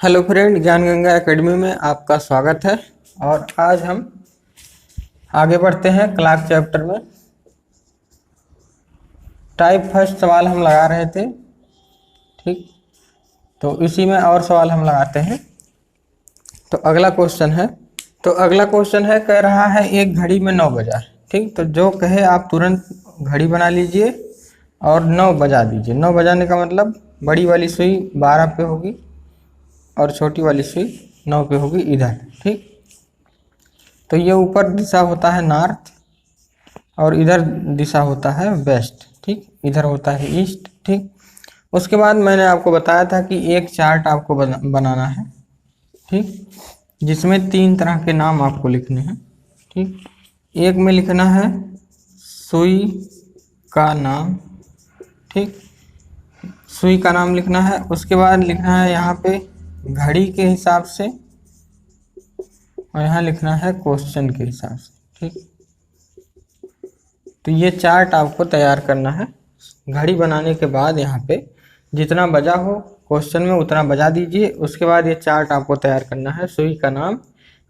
Hello friend, ज्ञान Ganga academy में आपका स्वागत है। और आज हम आगे बढ़ते हैं क्लास चैप्टर में। टाइप फर्स्ट सवाल हम लगा रहे थे, ठीक। तो इसी में और सवाल हम लगाते हैं। तो अगला क्वेश्चन है कह रहा है एक घड़ी में 9 बजा, ठीक। तो जो कहे आप तुरंत घड़ी बना लीजिए और 9 बजा दीजिए। 9 बजाने का मतलब बड़ी वाली सुई 12 पे होगी और छोटी वाली सुई 9 पे होगी इधर, ठीक। तो ये ऊपर दिशा होता है नॉर्थ और इधर दिशा होता है वेस्ट, ठीक। इधर होता है ईस्ट, ठीक। उसके बाद मैंने आपको बताया था कि एक चार्ट आपको बनाना है, ठीक, जिसमें 3 तरह के नाम आपको लिखने हैं, ठीक। एक में लिखना है सुई का नाम, ठीक, सुई का नाम लिखना है। उसके बाद लिखना है यहाँ पे घड़ी के हिसाब से और यहाँ लिखना है क्वेश्चन के हिसाब से, ठीक। तो ये चार्ट आपको तैयार करना है। घड़ी बनाने के बाद यहाँ पे जितना बजा हो क्वेश्चन में उतना बजा दीजिए। उसके बाद ये चार्ट आपको तैयार करना है। सुई का नाम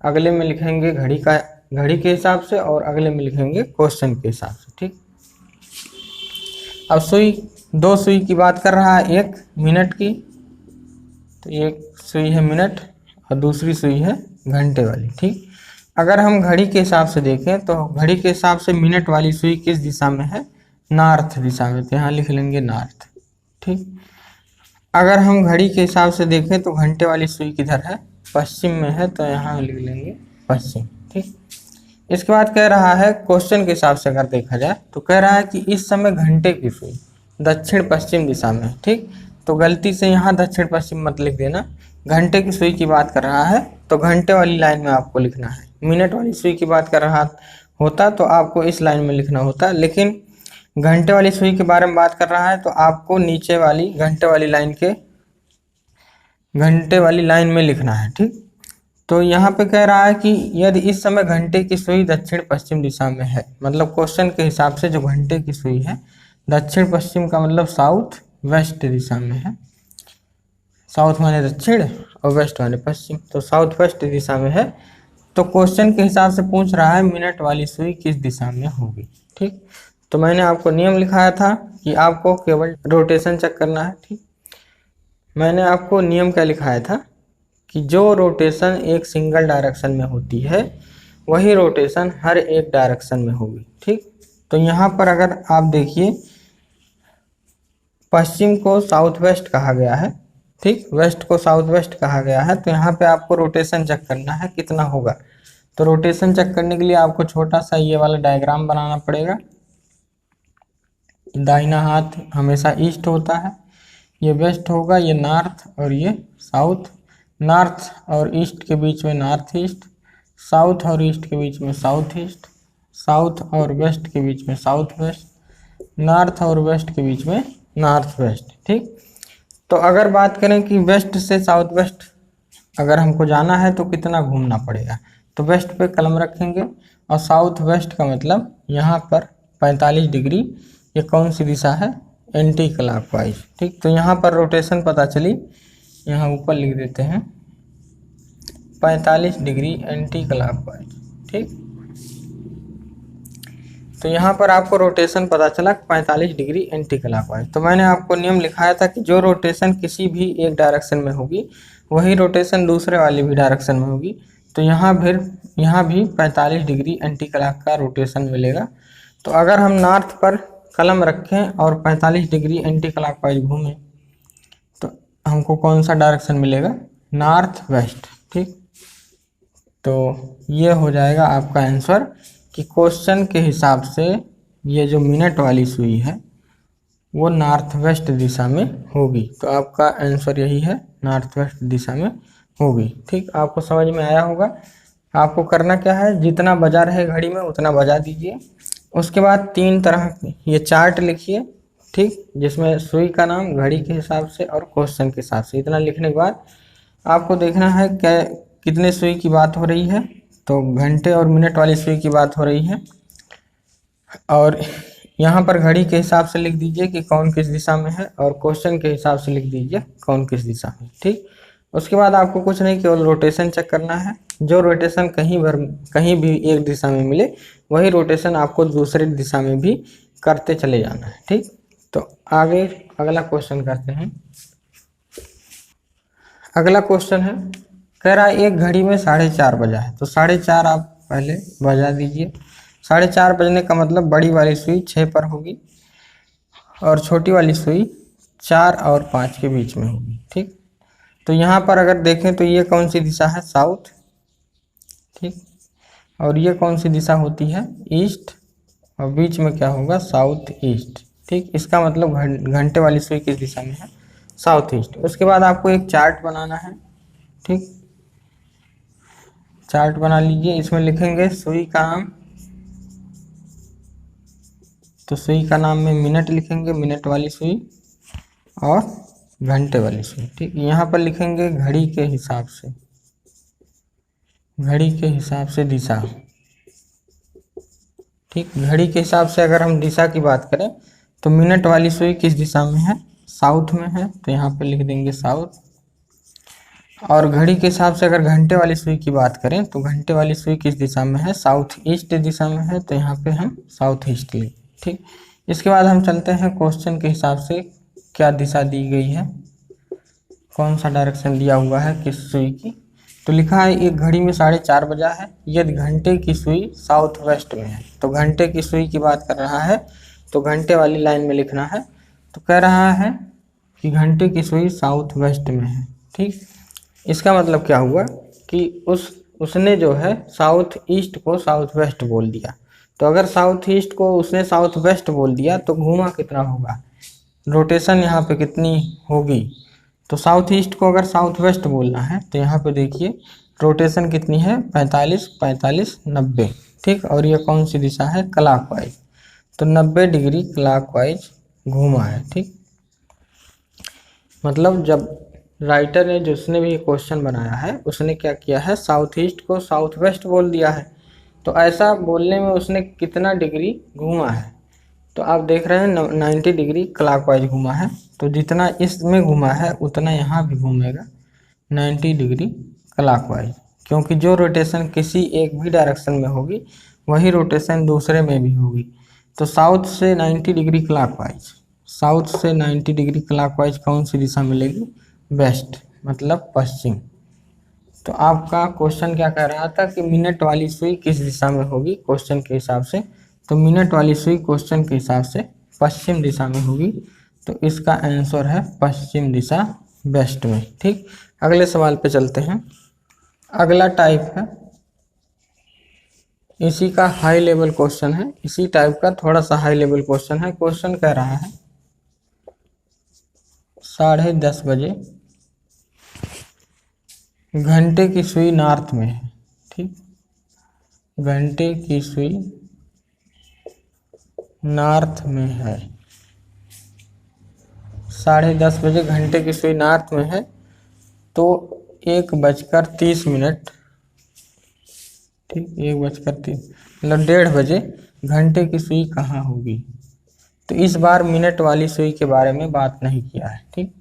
अगले में लिखेंगे घड़ी के हिसाब से और अगले में लिखेंगे क्वेश्चन के हिसाब से, ठीक। अब दो सुई की बात कर रहा है, एक मिनट की, तो एक सुई है मिनट और दूसरी सुई है घंटे वाली, ठीक। अगर हम घड़ी के हिसाब से देखें तो घड़ी के हिसाब से मिनट वाली सुई किस दिशा में है? नॉर्थ दिशा में, तो यहाँ लिख लेंगे नॉर्थ, ठीक। अगर हम घड़ी के हिसाब से देखें तो घंटे वाली सुई किधर है? पश्चिम में है, तो यहाँ लिख लेंगे पश्चिम, ठीक। इसके बाद कह रहा है क्वेश्चन के हिसाब से अगर देखा जाए तो कह रहा है कि इस समय घंटे की सुई दक्षिण पश्चिम दिशा में है, ठीक। तो गलती से यहाँ दक्षिण पश्चिम मत लिख देना। घंटे की सुई की बात कर रहा है तो घंटे वाली लाइन में आपको लिखना है। मिनट वाली सुई की बात कर रहा होता तो आपको इस लाइन में लिखना होता, लेकिन घंटे वाली सुई के बारे में बात कर रहा है तो आपको नीचे वाली घंटे वाली लाइन में लिखना है, ठीक। तो यहाँ पे कह रहा है कि यदि इस समय घंटे की सुई दक्षिण पश्चिम दिशा में है, मतलब क्वेश्चन के हिसाब से जो घंटे की सुई है दक्षिण पश्चिम का मतलब साउथ वेस्ट दिशा में है। साउथ माने दक्षिण और वेस्ट माने पश्चिम, तो साउथ वेस्ट दिशा में है। तो क्वेश्चन के हिसाब से पूछ रहा है मिनट वाली सुई किस दिशा में होगी, ठीक। तो मैंने आपको नियम लिखाया था कि आपको केवल रोटेशन चेक करना है, ठीक। मैंने आपको नियम क्या लिखाया था कि जो रोटेशन एक सिंगल डायरेक्शन में होती है वही रोटेशन हर एक डायरेक्शन में होगी, ठीक। तो यहाँ पर अगर आप देखिए पश्चिम को साउथ वेस्ट कहा गया है, ठीक, वेस्ट को साउथ वेस्ट कहा गया है। तो यहाँ पे आपको रोटेशन चेक करना है कितना होगा। तो रोटेशन चेक करने के लिए आपको छोटा सा ये वाला डायग्राम बनाना पड़ेगा। दाहिना हाथ हमेशा ईस्ट होता है, ये वेस्ट होगा, ये नॉर्थ और ये साउथ। नॉर्थ और ईस्ट के बीच में नॉर्थ ईस्ट, साउथ और ईस्ट के बीच में साउथ ईस्ट, साउथ और वेस्ट के बीच में साउथ वेस्ट, नॉर्थ और वेस्ट के बीच में नॉर्थ वेस्ट, ठीक। तो अगर बात करें कि वेस्ट से साउथ वेस्ट अगर हमको जाना है तो कितना घूमना पड़ेगा, तो वेस्ट पे कलम रखेंगे और साउथ वेस्ट का मतलब यहाँ पर 45 डिग्री, ये कौन सी दिशा है? एंटी क्लॉकवाइज, ठीक। तो यहाँ पर रोटेशन पता चली, यहाँ ऊपर लिख देते हैं 45 डिग्री एंटी क्लॉकवाइज, ठीक। तो यहाँ पर आपको रोटेशन पता चला 45 डिग्री एंटी क्लॉकवाइज। तो मैंने आपको नियम लिखाया था कि जो रोटेशन किसी भी एक डायरेक्शन में होगी वही रोटेशन दूसरे वाली भी डायरेक्शन में होगी। तो यहाँ भी 45 डिग्री एंटी क्लॉक का रोटेशन मिलेगा। तो अगर हम नॉर्थ पर कलम रखें और 45 डिग्री एंटी क्लॉकवाइज घूमें तो हमको कौन सा डायरेक्शन मिलेगा? नॉर्थ वेस्ट, ठीक। तो ये हो जाएगा आपका आंसर कि क्वेश्चन के हिसाब से ये जो मिनट वाली सुई है वो नॉर्थ वेस्ट दिशा में होगी। तो आपका आंसर यही है, नॉर्थ वेस्ट दिशा में होगी, ठीक। आपको समझ में आया होगा। आपको करना क्या है, जितना बजा रहे घड़ी में उतना बजा दीजिए। उसके बाद 3 तरह ये चार्ट लिखिए, ठीक, जिसमें सुई का नाम घड़ी के हिसाब से और क्वेश्चन के हिसाब से। इतना लिखने के बाद आपको देखना है कितने सुई की बात हो रही है। तो घंटे और मिनट वाली सुई की बात हो रही है और यहाँ पर घड़ी के हिसाब से लिख दीजिए कि कौन किस दिशा में है और क्वेश्चन के हिसाब से लिख दीजिए कौन किस दिशा में, ठीक। उसके बाद आपको कुछ नहीं, केवल रोटेशन चेक करना है। जो रोटेशन कहीं भी एक दिशा में मिले वही रोटेशन आपको दूसरी दिशा में भी करते चले जाना है। ठीक, तो आगे अगला क्वेश्चन करते हैं। अगला क्वेश्चन है, कह रहा है एक घड़ी में 4:30 बजा है, तो 4:30 आप पहले बजा दीजिए। 4:30 बजने का मतलब बड़ी वाली सुई 6 पर होगी और छोटी वाली सुई 4 और 5 के बीच में होगी। ठीक, तो यहाँ पर अगर देखें तो ये कौन सी दिशा है, साउथ। ठीक, और ये कौन सी दिशा होती है, ईस्ट, और बीच में क्या होगा, साउथ ईस्ट। ठीक, इसका मतलब घंटे वाली सुई किस दिशा में है, साउथ ईस्ट। उसके बाद आपको एक चार्ट बनाना है। ठीक, चार्ट बना लीजिए। इसमें लिखेंगे सुई का नाम, तो सुई का नाम में मिनट लिखेंगे, मिनट वाली सुई, और घंटे वाली सुई। ठीक, यहाँ पर लिखेंगे घड़ी के हिसाब से, घड़ी के हिसाब से दिशा। ठीक, घड़ी के हिसाब से अगर हम दिशा की बात करें तो मिनट वाली सुई किस दिशा में है, साउथ में है, तो यहाँ पे लिख देंगे साउथ। और घड़ी के हिसाब से अगर घंटे वाली सुई की बात करें तो घंटे वाली सुई किस दिशा में है, साउथ ईस्ट दिशा में है, तो यहाँ पे हम साउथ ईस्ट लिख। ठीक, इसके बाद हम चलते हैं क्वेश्चन के हिसाब से क्या दिशा दी गई है, कौन सा डायरेक्शन दिया हुआ है किस सुई की। तो लिखा है एक घड़ी में 4:30 बजा है यदि घंटे की सुई साउथ वेस्ट में है। तो घंटे की सुई की बात कर रहा है तो घंटे वाली लाइन में लिखना है। तो कह रहा है कि घंटे की सुई साउथ वेस्ट में है। ठीक, इसका मतलब क्या हुआ कि उसने जो है साउथ ईस्ट को साउथ वेस्ट बोल दिया। तो अगर साउथ ईस्ट को उसने साउथ वेस्ट बोल दिया तो घूमा कितना होगा, रोटेशन यहाँ पे कितनी होगी। तो साउथ ईस्ट को अगर साउथ वेस्ट बोलना है तो यहाँ पे देखिए रोटेशन कितनी है, 45 45 90। ठीक, और ये कौन सी दिशा है, क्लॉकवाइज, तो 90 डिग्री क्लॉकवाइज घूमा है। ठीक, मतलब जब राइटर ने, जिसने भी क्वेश्चन बनाया है, उसने क्या किया है, साउथ ईस्ट को साउथ वेस्ट बोल दिया है। तो ऐसा बोलने में उसने कितना डिग्री घूमा है, तो आप देख रहे हैं 90 डिग्री क्लॉकवाइज घूमा है। तो जितना इसमें घूमा है उतना यहाँ भी घूमेगा 90 डिग्री क्लॉकवाइज, क्योंकि जो रोटेशन किसी एक भी डायरेक्शन में होगी वही रोटेशन दूसरे में भी होगी। तो साउथ से 90 डिग्री क्लॉकवाइज, साउथ से 90 डिग्री क्लॉकवाइज कौन सी दिशा मिलेगी, वेस्ट, मतलब पश्चिम। तो आपका क्वेश्चन क्या कह रहा था कि मिनट वाली सुई किस दिशा में होगी क्वेश्चन के हिसाब से, तो मिनट वाली सुई क्वेश्चन के हिसाब से पश्चिम दिशा में होगी। तो इसका आंसर है पश्चिम दिशा, वेस्ट में। ठीक, अगले सवाल पे चलते हैं। अगला टाइप है, इसी का हाई लेवल क्वेश्चन है, इसी टाइप का थोड़ा सा हाई लेवल क्वेश्चन है। क्वेश्चन कह रहा है 10:30 बजे घंटे की सुई नॉर्थ में है। ठीक, घंटे की सुई नॉर्थ में है, 10:30 बजे घंटे की सुई नॉर्थ में है। तो 1:30 ठीक, 1:30 मतलब 1:30 बजे घंटे की सुई कहाँ होगी। तो इस बार मिनट वाली सुई के बारे में बात नहीं किया है। ठीक,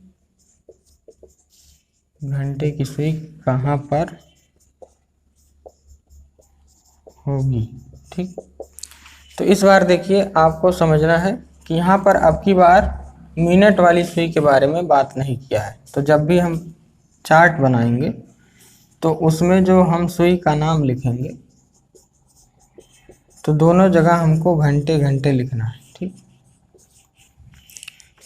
घंटे की सुई कहाँ पर होगी। ठीक, तो इस बार देखिए आपको समझना है कि यहाँ पर अब की बार मिनट वाली सुई के बारे में बात नहीं किया है। तो जब भी हम चार्ट बनाएंगे तो उसमें जो हम सुई का नाम लिखेंगे तो दोनों जगह हमको घंटे घंटे लिखना है। ठीक,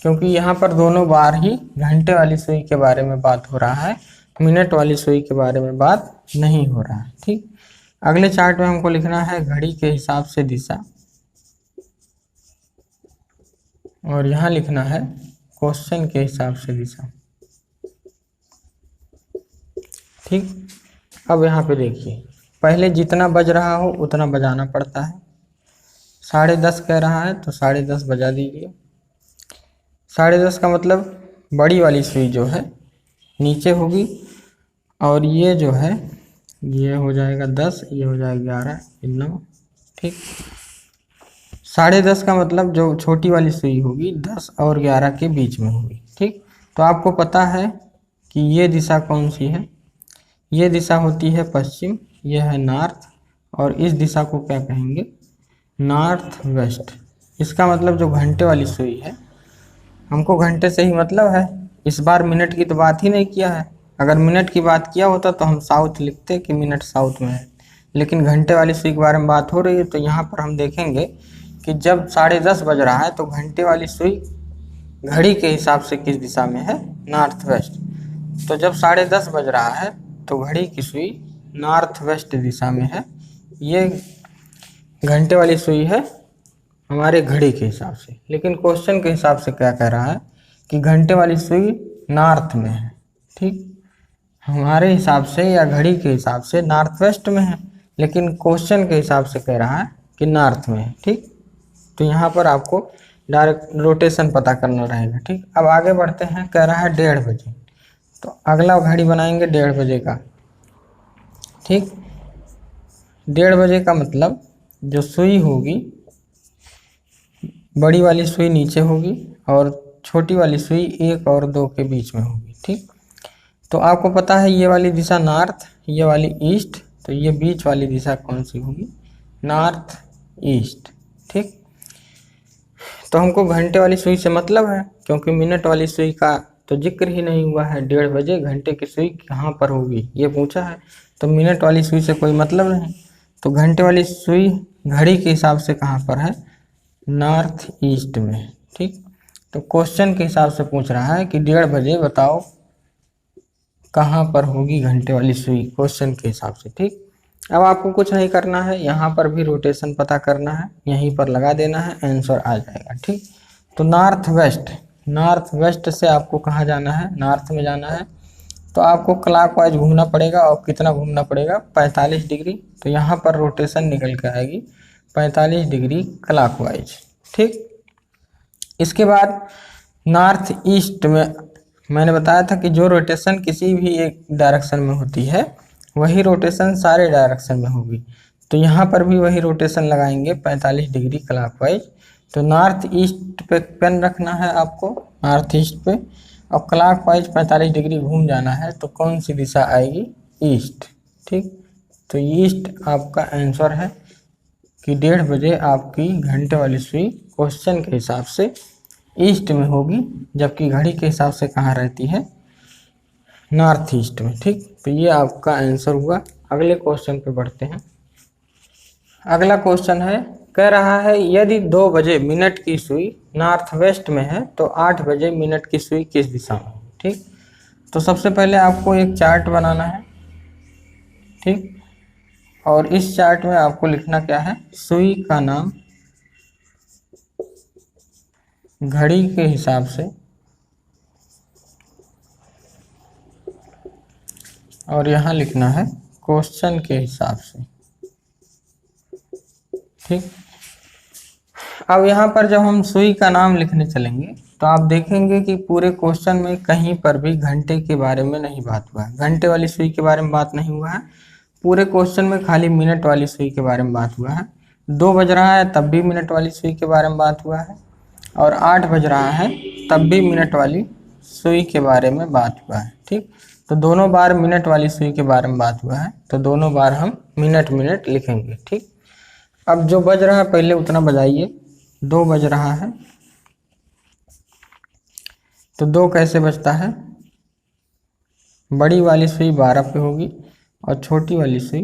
क्योंकि यहाँ पर दोनों बार ही घंटे वाली सुई के बारे में बात हो रहा है, मिनट वाली सुई के बारे में बात नहीं हो रहा है। ठीक, अगले चार्ट में हमको लिखना है घड़ी के हिसाब से दिशा, और यहाँ लिखना है क्वेश्चन के हिसाब से दिशा। ठीक, अब यहाँ पे देखिए पहले जितना बज रहा हो उतना बजाना पड़ता है। 10:30 कह रहा है तो 10:30 बजा दीजिए। 10:30 का मतलब बड़ी वाली सुई जो है नीचे होगी, और ये जो है ये हो जाएगा 10, ये हो जाएगा 11, 9। ठीक, 10:30 का मतलब जो छोटी वाली सुई होगी 10 और 11 के बीच में होगी। ठीक, तो आपको पता है कि ये दिशा कौन सी है। ये दिशा होती है पश्चिम, यह है नॉर्थ, और इस दिशा को क्या कहेंगे, नॉर्थ वेस्ट। इसका मतलब जो घंटे वाली सुई है, हमको घंटे से ही मतलब है, इस बार मिनट की तो बात ही नहीं किया है। अगर मिनट की बात किया होता तो हम साउथ लिखते कि मिनट साउथ में है, लेकिन घंटे वाली सुई के बारे में बात हो रही है। तो यहाँ पर हम देखेंगे कि जब 10:30 बज रहा है तो घंटे वाली सुई घड़ी के हिसाब से किस दिशा में है, नॉर्थ वेस्ट। तो जब 10:30 बज रहा है तो घड़ी की सुई नॉर्थ वेस्ट दिशा में है। ये घंटे वाली सुई है हमारे घड़ी के हिसाब से, लेकिन क्वेश्चन के हिसाब से क्या कह रहा है कि घंटे वाली सुई नॉर्थ में है। ठीक, हमारे हिसाब से या घड़ी के हिसाब से नॉर्थ वेस्ट में है, लेकिन क्वेश्चन के हिसाब से कह रहा है कि नॉर्थ में है। ठीक, तो यहाँ पर आपको डायरेक्ट रोटेशन पता करना रहेगा। ठीक, अब आगे बढ़ते हैं। कह रहा है 1:30 बजे, तो अगला घड़ी बनाएंगे 1:30 बजे का। ठीक, 1:30 बजे का मतलब जो सुई होगी, बड़ी वाली सुई नीचे होगी और छोटी वाली सुई 1 और 2 के बीच में होगी। ठीक, तो आपको पता है ये वाली दिशा नॉर्थ, ये वाली ईस्ट, तो ये बीच वाली दिशा कौन सी होगी, नॉर्थ ईस्ट। ठीक, तो हमको घंटे वाली सुई से मतलब है, क्योंकि मिनट वाली सुई का तो जिक्र ही नहीं हुआ है। 1:30 बजे घंटे की सुई कहाँ पर होगी ये पूछा है, तो मिनट वाली सुई से कोई मतलब नहीं। तो घंटे वाली सुई घड़ी के हिसाब से कहाँ पर है, नॉर्थ ईस्ट में। ठीक, तो क्वेश्चन के हिसाब से पूछ रहा है कि 1:30 बजे बताओ कहाँ पर होगी घंटे वाली सुई, क्वेश्चन के हिसाब से। ठीक, अब आपको कुछ नहीं करना है, यहाँ पर भी रोटेशन पता करना है, यहीं पर लगा देना है, आंसर आ जाएगा। ठीक, तो नॉर्थ वेस्ट, नॉर्थ वेस्ट से आपको कहाँ जाना है, नॉर्थ में जाना है। तो आपको क्लॉकवाइज घूमना पड़ेगा, और कितना घूमना पड़ेगा, 45 डिग्री। तो यहाँ पर रोटेशन निकल के आएगी 45 डिग्री क्लॉकवाइज। ठीक, इसके बाद नॉर्थ ईस्ट में मैंने बताया था कि जो रोटेशन किसी भी एक डायरेक्शन में होती है वही रोटेशन सारे डायरेक्शन में होगी। तो यहाँ पर भी वही रोटेशन लगाएंगे 45 डिग्री क्लॉकवाइज। तो नॉर्थ ईस्ट पे पेन रखना है आपको, नॉर्थ ईस्ट पे, और क्लॉकवाइज 45 डिग्री घूम जाना है। तो कौन सी दिशा आएगी, ईस्ट। ठीक, तो ईस्ट आपका आंसर है कि 1:30 बजे आपकी घंटे वाली सुई क्वेश्चन के हिसाब से ईस्ट में होगी, जबकि घड़ी के हिसाब से कहाँ रहती है, नॉर्थ ईस्ट में। ठीक, तो ये आपका आंसर हुआ। अगले क्वेश्चन पे बढ़ते हैं। अगला क्वेश्चन है, कह रहा है यदि 2 बजे मिनट की सुई नॉर्थ वेस्ट में है तो 8 बजे मिनट की सुई किस दिशा में है। ठीक, तो सबसे पहले आपको एक चार्ट बनाना है। ठीक, और इस चार्ट में आपको लिखना क्या है, सुई का नाम घड़ी के हिसाब से, और यहाँ लिखना है क्वेश्चन के हिसाब से। ठीक, अब यहाँ पर जब हम सुई का नाम लिखने चलेंगे तो आप देखेंगे कि पूरे क्वेश्चन में कहीं पर भी घंटे के बारे में नहीं बात हुआ है, घंटे वाली सुई के बारे में बात नहीं हुआ है। पूरे क्वेश्चन में खाली मिनट वाली सुई के बारे में बात हुआ है। 2 बज रहा है तब भी मिनट वाली सुई के बारे में बात हुआ है, और 8 बज रहा है तब भी मिनट वाली सुई के बारे में बात हुआ है। ठीक, तो दोनों बार मिनट वाली सुई के बारे में बात हुआ है, तो दोनों बार हम मिनट मिनट लिखेंगे। ठीक, अब जो बज रहा है पहले उतना बजाइए। 2 बज रहा है तो 2 कैसे बजता है, बड़ी वाली सुई 12 पे होगी और छोटी वाली सुई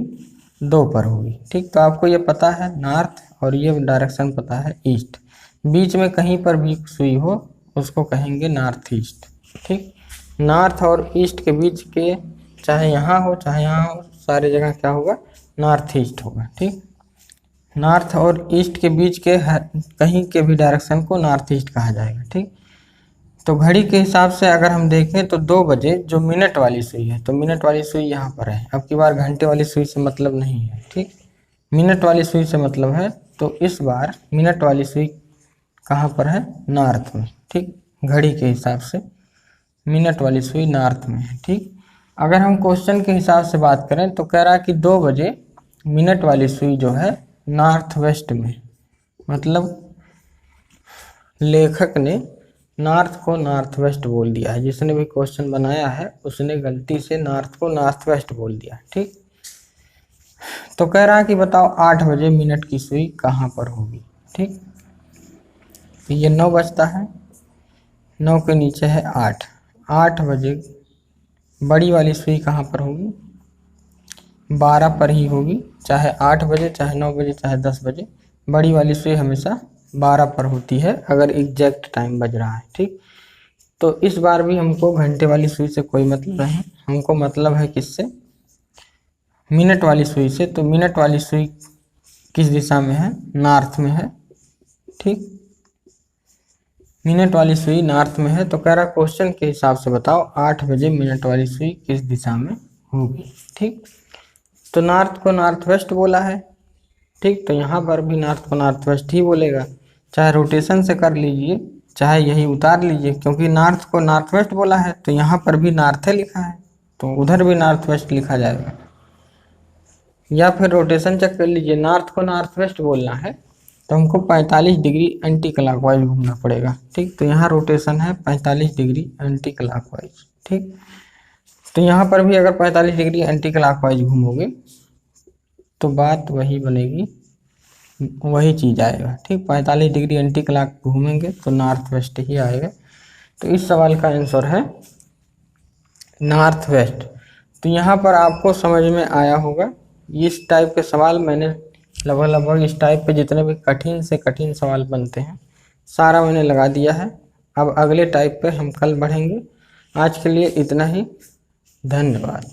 2 पर होगी। ठीक, तो आपको ये पता है नॉर्थ, और ये डायरेक्शन पता है ईस्ट। बीच में कहीं पर भी सुई हो उसको कहेंगे नॉर्थ ईस्ट। ठीक, नॉर्थ और ईस्ट के बीच के, चाहे यहाँ हो चाहे यहाँ हो, सारी जगह क्या होगा, नॉर्थ ईस्ट होगा। ठीक, नॉर्थ और ईस्ट के बीच के कहीं के भी डायरेक्शन को नॉर्थ ईस्ट कहा जाएगा। ठीक, तो घड़ी के हिसाब से अगर हम देखें तो 2 बजे जो मिनट वाली सुई है, तो मिनट वाली सुई यहाँ पर है। अब की बार घंटे वाली सुई से मतलब नहीं है। ठीक, मिनट वाली सुई से मतलब है, तो इस बार मिनट वाली सुई कहाँ पर है, नॉर्थ में। ठीक, घड़ी के हिसाब से मिनट वाली सुई नॉर्थ में है। ठीक, अगर हम क्वेश्चन के हिसाब से बात करें तो कह रहा है कि 2 बजे मिनट वाली सुई जो है नॉर्थ वेस्ट में, मतलब लेखक ने नॉर्थ को नॉर्थ वेस्ट बोल दिया है। जिसने भी क्वेश्चन बनाया है उसने गलती से नॉर्थ को नॉर्थ वेस्ट बोल दिया। ठीक, तो कह रहा है कि बताओ 8 बजे मिनट की सुई कहाँ पर होगी। ठीक, तो ये 9 बजता है, 9 के नीचे है 8, 8 बजे बड़ी वाली सुई कहाँ पर होगी, 12 पर ही होगी। चाहे 8 बजे, चाहे 9 बजे, चाहे 10 बजे, बड़ी वाली सुई हमेशा 12 पर होती है अगर एग्जैक्ट टाइम बज रहा है। ठीक, तो इस बार भी हमको घंटे वाली सुई से कोई मतलब नहीं, हमको मतलब है किससे, मिनट वाली सुई से। तो मिनट वाली सुई किस दिशा में है, नॉर्थ में है। ठीक, मिनट वाली सुई नॉर्थ में है। तो कह रहा क्वेश्चन के हिसाब से बताओ 8 बजे मिनट वाली सुई किस दिशा में होगी। ठीक, तो नॉर्थ को नॉर्थ वेस्ट बोला है। ठीक, तो यहाँ पर भी नॉर्थ को नॉर्थ वेस्ट ही बोलेगा, चाहे रोटेशन से कर लीजिए, चाहे यही उतार लीजिए, क्योंकि नॉर्थ को नॉर्थ वेस्ट बोला है तो यहाँ पर भी नॉर्थ है लिखा है, तो उधर भी नॉर्थ वेस्ट लिखा जाएगा। या फिर रोटेशन चेक कर लीजिए, नॉर्थ को नॉर्थ वेस्ट बोलना है तो हमको 45 डिग्री एंटी क्लॉकवाइज घूमना पड़ेगा। ठीक, तो यहाँ रोटेशन है 45 डिग्री एंटी क्लॉकवाइज। ठीक, तो यहाँ पर भी अगर 45 डिग्री एंटी क्लॉकवाइज घूमोगे तो बात वही बनेगी, वही चीज़ आएगा। ठीक, 45 डिग्री एंटी क्लॉक घूमेंगे तो नॉर्थ वेस्ट ही आएगा। तो इस सवाल का आंसर है नॉर्थ वेस्ट। तो यहाँ पर आपको समझ में आया होगा। इस टाइप के सवाल मैंने लगभग इस टाइप पे जितने भी कठिन से कठिन सवाल बनते हैं सारा मैंने लगा दिया है। अब अगले टाइप पे हम कल बढ़ेंगे। आज के लिए इतना ही, धन्यवाद।